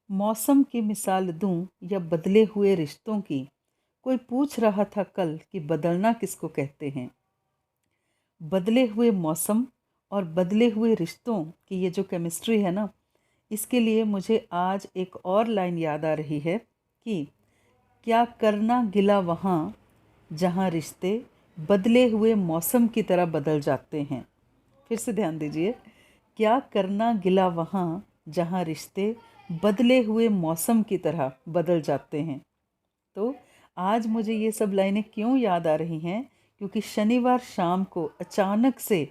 मौसम की मिसाल दूं या बदले हुए रिश्तों की। कोई पूछ रहा था कल कि बदलना किसको कहते हैं। बदले हुए मौसम और बदले हुए रिश्तों की ये जो केमिस्ट्री है ना, इसके लिए मुझे आज एक और लाइन याद आ रही है कि क्या करना गिला वहाँ जहाँ रिश्ते बदले हुए मौसम की तरह बदल जाते हैं। फिर से ध्यान दीजिए, क्या करना गिला वहाँ जहाँ रिश्ते बदले हुए मौसम की तरह बदल जाते हैं। तो आज मुझे ये सब लाइनें क्यों याद आ रही हैं, क्योंकि शनिवार शाम को अचानक से,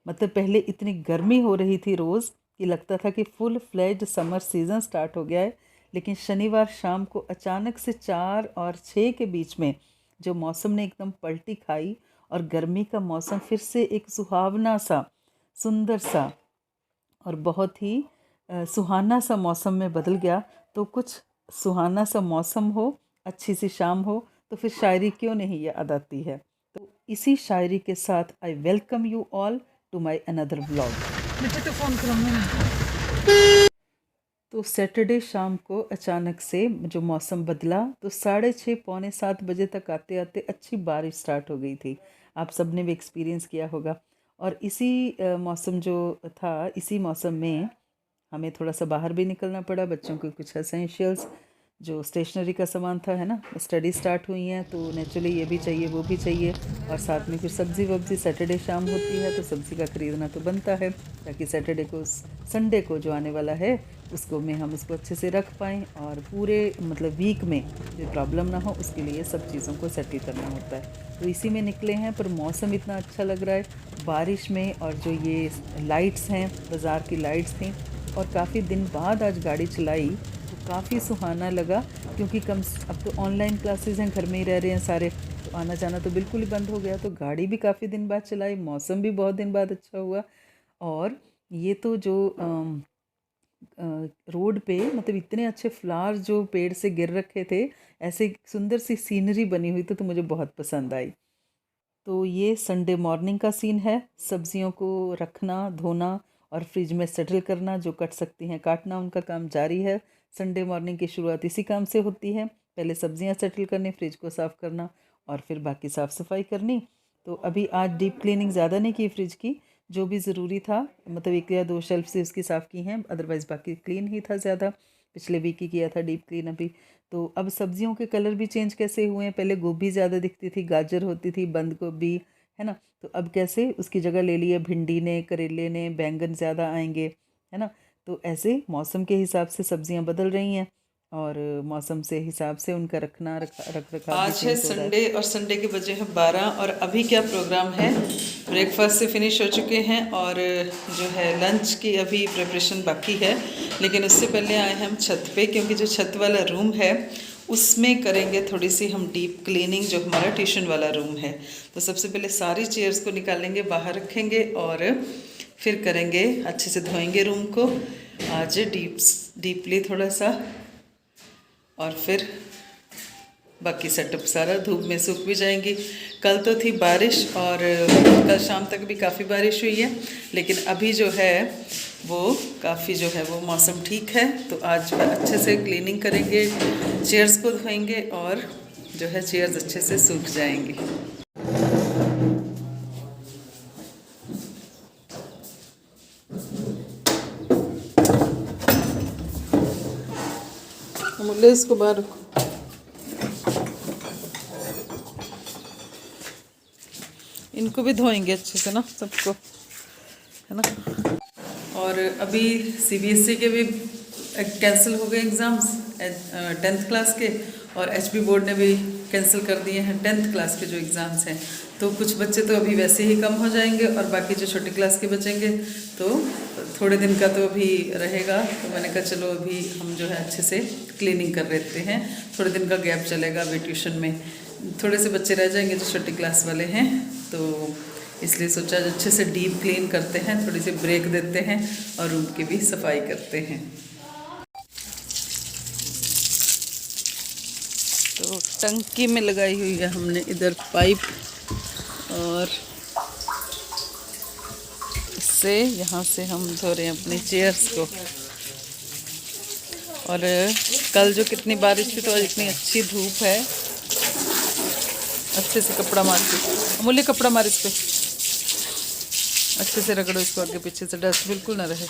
मतलब पहले इतनी गर्मी हो रही थी रोज़ कि लगता था कि full fledged summer season start हो गया है, लेकिन शनिवार शाम को अचानक से 4 और 6 के बीच में जो मौसम ने एकदम पलटी खाई और गर्मी का मौसम फिर से एक सुहावना सा, सुंदर सा और बहुत ही सुहाना सा मौसम में बदल गया। तो कुछ सुहाना सा मौसम हो, अच्छी सी शाम हो, तो फिर शायरी क्यों नहीं याद आती है। तो इसी शायरी के साथ I welcome you all to my another vlog. मुझे तो फोन करूँगा। तो सैटरडे शाम को अचानक से जो मौसम बदला तो 6:30 पौने 7 बजे तक आते आते अच्छी बारिश स्टार्ट हो गई थी। आप सब ने भी एक्सपीरियंस किया होगा। और इसी मौसम जो था, इसी मौसम में हमें थोड़ा सा बाहर भी निकलना पड़ा। बच्चों के कुछ एसेंशियल्स जो स्टेशनरी का सामान था, है ना, स्टडी स्टार्ट हुई हैं तो नेचुरली ये भी चाहिए वो भी चाहिए। और साथ में फिर सब्ज़ी वब्ज़ी, सैटरडे शाम होती है तो सब्ज़ी का ख़रीदना तो बनता है, ताकि सैटरडे को, संडे को जो आने वाला है उसको में हम उसको अच्छे से रख पाएँ और पूरे मतलब वीक में जो प्रॉब्लम ना हो उसके लिए सब चीज़ों को सेटल करना होता है। तो इसी में निकले हैं, पर मौसम इतना अच्छा लग रहा है बारिश में। और जो ये लाइट्स हैं, बाज़ार की लाइट्स थी, और काफ़ी दिन बाद आज गाड़ी चलाई तो काफ़ी सुहाना लगा, क्योंकि अब तो ऑनलाइन क्लासेस हैं, घर में ही रह रहे हैं सारे, तो आना जाना तो बिल्कुल ही बंद हो गया। तो गाड़ी भी काफ़ी दिन बाद चलाई, मौसम भी बहुत दिन बाद अच्छा हुआ। और ये तो जो रोड पे मतलब इतने अच्छे फ्लावर्स जो पेड़ से गिर रखे थे, ऐसे सुंदर सी सीनरी बनी हुई तो मुझे बहुत पसंद आई। तो ये संडे मॉर्निंग का सीन है। सब्जियों को रखना, धोना और फ्रिज में सेटल करना, जो कट सकती हैं काटना, उनका काम जारी है। संडे मॉर्निंग की शुरुआत इसी काम से होती है, पहले सब्जियां सेटल करनी, फ्रिज को साफ़ करना और फिर बाकी साफ़ सफाई करनी। तो अभी आज डीप क्लीनिंग ज़्यादा नहीं की फ्रिज की, जो भी ज़रूरी था, मतलब 1 या 2 शेल्फ से उसकी साफ़ की हैं, अदरवाइज़ बाकी क्लीन ही था ज़्यादा। पिछले वीक ही किया था डीप क्लीन अभी। तो अब सब्जियों के कलर भी चेंज कैसे हुए हैं, पहले गोभी ज़्यादा दिखती थी, गाजर होती थी, बंद गोभी, है ना, तो अब कैसे उसकी जगह ले लिया भिंडी ने, करेले ने, बैंगन ज़्यादा आएंगे, है ना। तो ऐसे मौसम के हिसाब से सब्जियां बदल रही हैं और मौसम से हिसाब से उनका रख रखाव भी आज है चेंज हो रहा है। संडे और संडे के बजे हैं 12 और अभी क्या प्रोग्राम है। ब्रेकफास्ट से फिनिश हो चुके हैं और जो है लंच की अभी प्रिपरेशन बाकी है। लेकिन उससे पहले आए हैं हम छत पे, क्योंकि जो छत वाला रूम है उसमें करेंगे थोड़ी सी हम डीप क्लीनिंग, जो हमारा ट्यूशन वाला रूम है। तो सबसे पहले सारी चेयर्स को निकालेंगे, बाहर रखेंगे और फिर करेंगे, अच्छे से धोएंगे रूम को आज डीपली थोड़ा सा, और फिर बाकी सेटअप सारा धूप में सूख भी जाएंगी। कल तो थी बारिश और कल शाम तक भी काफ़ी बारिश हुई है, लेकिन अभी जो है वो काफ़ी जो है वो मौसम ठीक है। तो आज अच्छे से क्लीनिंग करेंगे, चेयर्स को धोएंगे और जो है चेयर्स अच्छे से सूख जाएंगी। मुल्ले इसको बाहर रखो। इनको भी धोएंगे अच्छे से ना सबको, है ना। और अभी सीबीएसई के भी कैंसिल हो गए एग्ज़ाम्स 10th क्लास के, और एचपी बोर्ड ने भी कैंसिल कर दिए हैं 10th क्लास के जो एग्ज़ाम्स हैं। तो कुछ बच्चे तो अभी वैसे ही कम हो जाएंगे और बाकी जो छोटी क्लास के बचेंगे तो थोड़े दिन का तो अभी रहेगा। तो मैंने कहा चलो अभी हम जो है अच्छे से क्लीनिंग कर लेते हैं, थोड़े दिन का गैप चलेगा। अभी ट्यूशन में थोड़े से बच्चे रह जाएंगे जो छोटी क्लास वाले हैं, तो इसलिए सोचा अच्छे से डीप क्लीन करते हैं, थोड़ी सी ब्रेक देते हैं और रूम की भी सफाई करते हैं। तो टंकी में लगाई हुई है हमने इधर पाइप, और इससे यहाँ से हम धो रहे हैं अपनी चेयर्स को। और कल जो कितनी बारिश थी तो आज इतनी अच्छी धूप है। अच्छे से कपड़ा मार के, अमूल्य कपड़ा मार इस पे, अच्छे से रगड़ो इसको आगे पीछे से, डस्ट बिल्कुल ना रहे।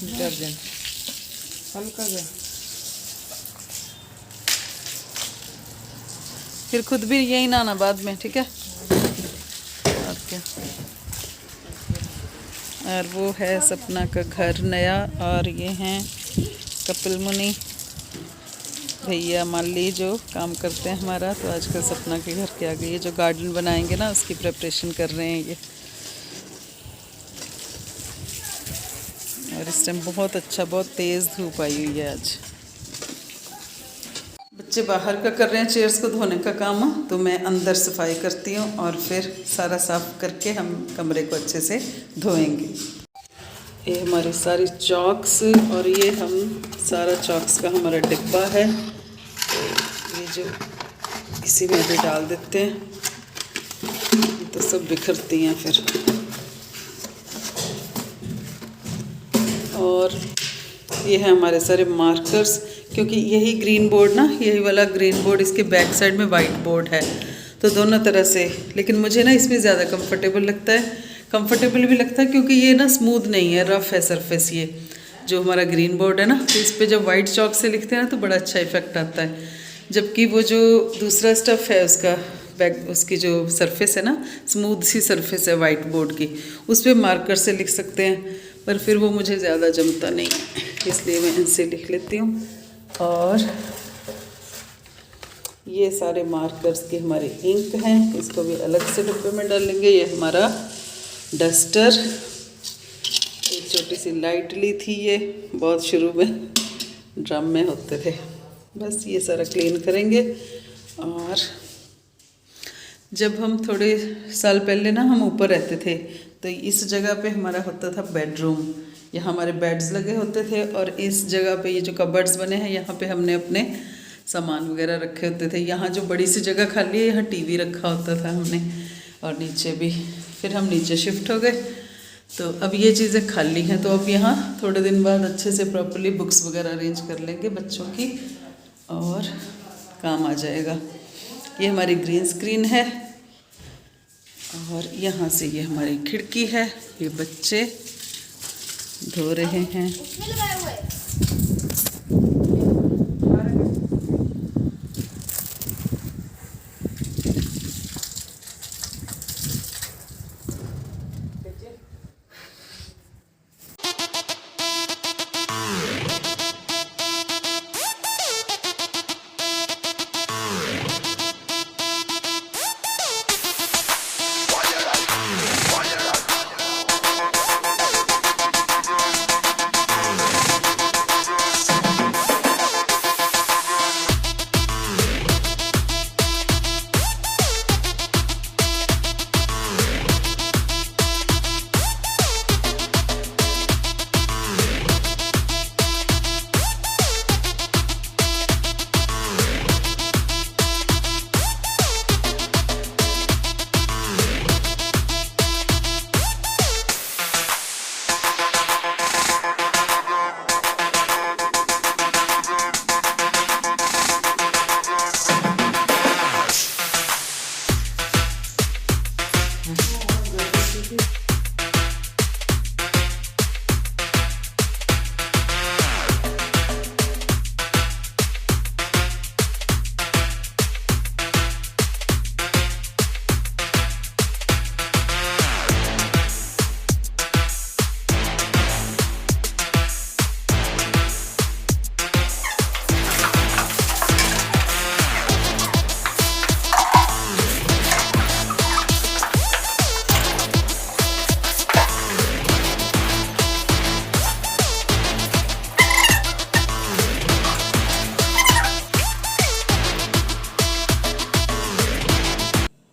डिटर्जेंट हल्का जा, फिर खुद भी यही नहाना बाद में, ठीक है। और क्या, और वो है सपना का घर नया, और ये हैं कपिल मुनि भैया माली जो काम करते हैं हमारा। तो आजकल सपना के घर के आगे ये जो गार्डन बनाएंगे ना, उसकी प्रिपरेशन कर रहे हैं ये। और इस टाइम बहुत अच्छा, बहुत तेज़ धूप आई हुई है आज। बच्चे बाहर का कर रहे हैं चेयर्स को धोने का काम, तो मैं अंदर सफाई करती हूँ और फिर सारा साफ करके हम कमरे को अच्छे से धोएंगे। ये हमारी सारी चॉक्स, और ये हम सारा चॉक्स का हमारा डिब्बा है, ये जो इसी में भी डाल देते हैं तो सब बिखरती हैं फिर। और ये है हमारे सारे मार्कर्स, क्योंकि यही ग्रीन बोर्ड ना, यही वाला ग्रीन बोर्ड, इसके बैक साइड में वाइट बोर्ड है, तो दोनों तरह से। लेकिन मुझे ना इसमें ज़्यादा कंफर्टेबल लगता है, कंफर्टेबल भी लगता है क्योंकि ये ना स्मूथ नहीं है, रफ़ है सरफेस ये जो हमारा ग्रीन बोर्ड है ना। तो इस पर जब वाइट चॉक से लिखते हैं ना तो बड़ा अच्छा इफेक्ट आता है, जबकि वो जो दूसरा स्टफ़ है उसका बैक, उसकी जो सरफेस है ना, स्मूथ सी सरफेस है वाइट बोर्ड की, उस पर मार्कर से लिख सकते हैं, पर फिर वो मुझे ज़्यादा जमता नहीं है, इसलिए मैं इनसे लिख लेती हूँ। और ये सारे मार्कर्स की हमारी इंक हैं, इसको भी अलग से डिब्बे में डालेंगे। ये हमारा डस्टर, एक छोटी सी लाइट ली थी, ये बहुत शुरू में ड्रम में होते थे। बस ये सारा क्लीन करेंगे। और जब हम थोड़े साल पहले ना हम ऊपर रहते थे, तो इस जगह पे हमारा होता था बेडरूम, यहाँ हमारे बेड्स लगे होते थे, और इस जगह पे ये जो कबर्ड्स बने हैं यहाँ पे हमने अपने सामान वगैरह रखे होते थे। यहाँ जो बड़ी सी जगह खाली है, यहाँ टीवी रखा होता था हमने, और नीचे भी। फिर हम नीचे शिफ्ट हो गए, तो अब ये चीज़ें खाली हैं, तो अब यहाँ थोड़े दिन बाद अच्छे से प्रॉपर्ली बुक्स वगैरह अरेंज कर लेंगे बच्चों की, और काम आ जाएगा। ये हमारी ग्रीन स्क्रीन है, और यहाँ से ये हमारी खिड़की है। ये बच्चे धो रहे हैं।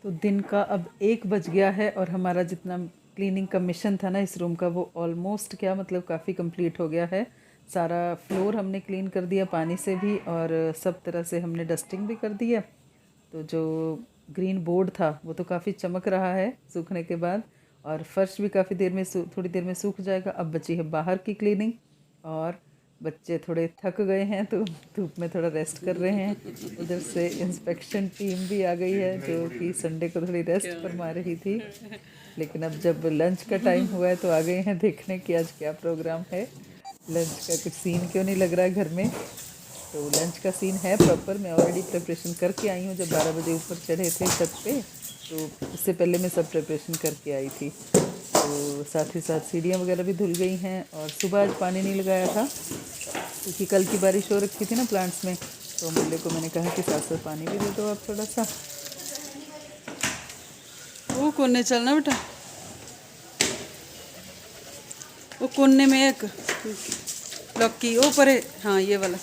तो दिन का अब 1 बज गया है, और हमारा जितना क्लीनिंग का मिशन था ना इस रूम का, वो ऑलमोस्ट क्या मतलब काफ़ी कंप्लीट हो गया है। सारा फ्लोर हमने क्लीन कर दिया पानी से भी, और सब तरह से हमने डस्टिंग भी कर दिया। तो जो ग्रीन बोर्ड था वो तो काफ़ी चमक रहा है सूखने के बाद, और फर्श भी काफ़ी देर में थोड़ी देर में सूख जाएगा। अब बची है बाहर की क्लीनिंग, और बच्चे थोड़े थक गए हैं तो धूप में थोड़ा रेस्ट कर रहे हैं। उधर से इंस्पेक्शन टीम भी आ गई है जो कि संडे को थोड़ी रेस्ट फरमा रही थी, लेकिन अब जब लंच का टाइम हुआ है तो आ गए हैं देखने कि आज क्या प्रोग्राम है। लंच का कुछ सीन क्यों नहीं लग रहा है घर में, तो लंच का सीन है प्रॉपर। मैं ऑलरेडी प्रिपरेशन करके आई हूँ। जब 12 बजे ऊपर चढ़े थे छत पे, तो उससे पहले मैं सब प्रिपरेशन करके आई थी। तो साथ ही साथ सीढ़ियाँ वगैरह भी धुल गई हैं। और सुबह आज पानी नहीं लगाया था क्योंकि कल की बारिश हो रखी थी ना प्लांट्स में, तो मुल्ले को मैंने कहा कि साथ साथ पानी भी दे दो आप थोड़ा सा। वो कोने चलना बेटा, वो कोने में एक लॉकी वो परे, हाँ ये वाला।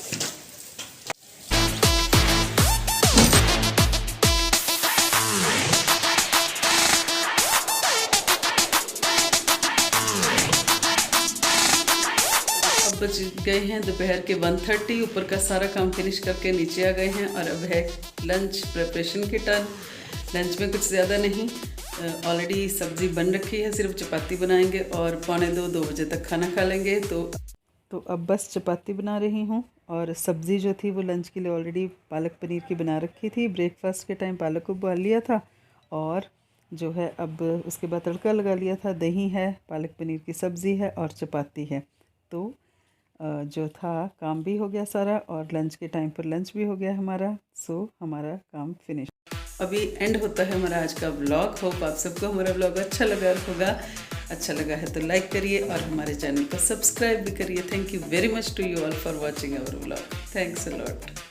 अब बज गए हैं दोपहर के 1:30। ऊपर का सारा काम फिनिश करके नीचे आ गए हैं और अब है लंच प्रिपरेशन की टर्न। लंच में कुछ ज़्यादा नहीं, ऑलरेडी सब्ज़ी बन रखी है, सिर्फ चपाती बनाएंगे और 2:45-2 बजे तक खाना खा लेंगे। तो अब बस चपाती बना रही हूँ, और सब्ज़ी जो थी वो लंच के लिए ऑलरेडी पालक पनीर की बना रखी थी। ब्रेकफास्ट के टाइम पालक को उबाल लिया था, और जो है अब उसके बाद तड़का लगा लिया था। दही है, पालक पनीर की सब्ज़ी है और चपाती है। तो जो था काम भी हो गया सारा, और लंच के टाइम पर लंच भी हो गया हमारा। सो हमारा काम फिनिश। अभी एंड होता है हमारा आज का व्लॉग। होप आप सबको हमारा व्लॉग अच्छा लगा होगा। अच्छा लगा है तो लाइक करिए और हमारे चैनल को सब्सक्राइब भी करिए। Thank you very much to you all for watching our vlog. Thanks a lot.